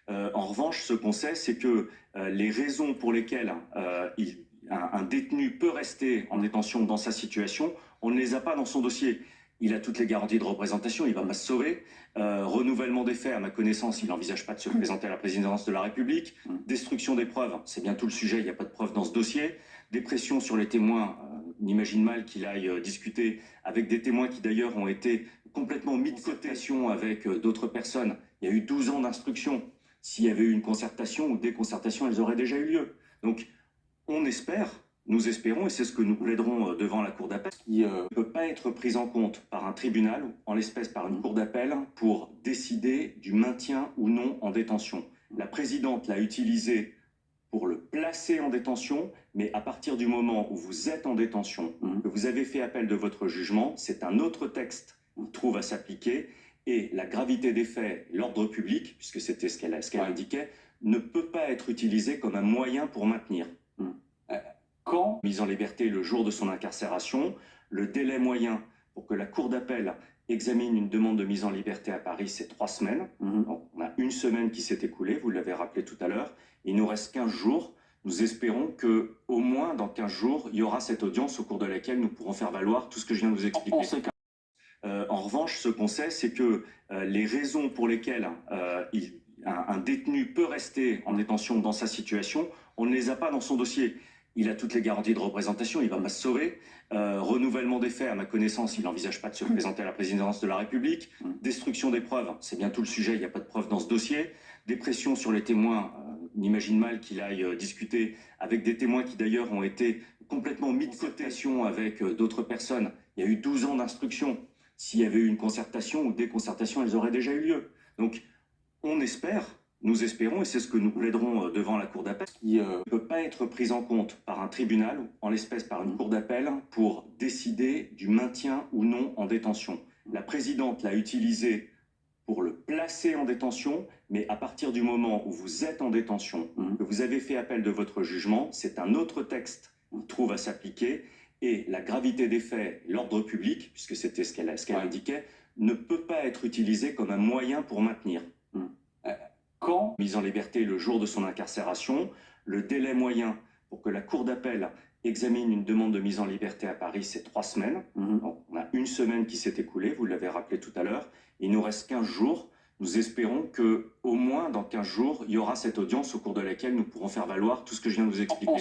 En revanche, ce qu'on sait, c'est que les raisons pour lesquelles un détenu peut rester en détention dans sa situation, on ne les a pas dans son dossier. Il a toutes les garanties de représentation, il va pas se sauver. Renouvellement des faits, à ma connaissance, il n'envisage pas de se présenter à la présidence de la République. Destruction des preuves, c'est bien tout le sujet, il n'y a pas de preuves dans ce dossier. Des pressions sur les témoins, on imagine mal qu'il aille discuter avec des témoins qui d'ailleurs ont été complètement mis de côté avec d'autres personnes. Il y a eu 12 ans d'instruction. S'il y avait eu une concertation ou des concertations, elles auraient déjà eu lieu. Donc, on espère, nous espérons, et c'est ce que nous plaiderons devant la Cour d'appel, qui ne peut pas être prise en compte par un tribunal, en l'espèce par une Cour d'appel, pour décider du maintien ou non en détention. La présidente l'a utilisé pour le placer en détention, mais à partir du moment où vous êtes en détention, que vous avez fait appel de votre jugement, c'est un autre texte qui trouve à s'appliquer, et la gravité des faits, l'ordre public, puisque c'était ce qu'elle indiquait, ne peut pas être utilisé comme un moyen pour maintenir. Quand mise en liberté le jour de son incarcération, le délai moyen pour que la Cour d'appel examine une demande de mise en liberté à Paris, c'est 3 semaines. Donc, on a une semaine qui s'est écoulée, vous l'avez rappelé tout à l'heure. Il nous reste 15 jours. Nous espérons qu'au moins dans 15 jours, il y aura cette audience au cours de laquelle nous pourrons faire valoir tout ce que je viens de vous expliquer. En revanche, ce qu'on sait, c'est que les raisons pour lesquelles un détenu peut rester en détention dans sa situation, on ne les a pas dans son dossier. Il a toutes les garanties de représentation, il va pas se sauver. Renouvellement des faits, à ma connaissance, il n'envisage pas de se présenter à la présidence de la République. Destruction des preuves, c'est bien tout le sujet, il n'y a pas de preuves dans ce dossier. Des pressions sur les témoins, on imagine mal qu'il aille discuter avec des témoins qui d'ailleurs ont été complètement mis de côté avec d'autres personnes. Il y a eu 12 ans d'instruction. S'il y avait eu une concertation ou des concertations, elles auraient déjà eu lieu. Donc, on espère, nous espérons, et c'est ce que nous plaiderons devant la Cour d'appel, qui ne peut pas être prise en compte par un tribunal, en l'espèce par une Cour d'appel, pour décider du maintien ou non en détention. La présidente l'a utilisé pour le placer en détention, mais à partir du moment où vous êtes en détention, que vous avez fait appel de votre jugement, c'est un autre texte qui trouve à s'appliquer, et la gravité des faits, l'ordre public, puisque c'était ce qu'elle indiquait, ne peut pas être utilisé comme un moyen pour maintenir. Quand mise en liberté le jour de son incarcération, le délai moyen pour que la Cour d'appel examine une demande de mise en liberté à Paris, c'est 3 semaines. Donc, on a une semaine qui s'est écoulée, vous l'avez rappelé tout à l'heure. Il nous reste 15 jours. Nous espérons qu'au moins dans 15 jours, il y aura cette audience au cours de laquelle nous pourrons faire valoir tout ce que je viens de vous expliquer.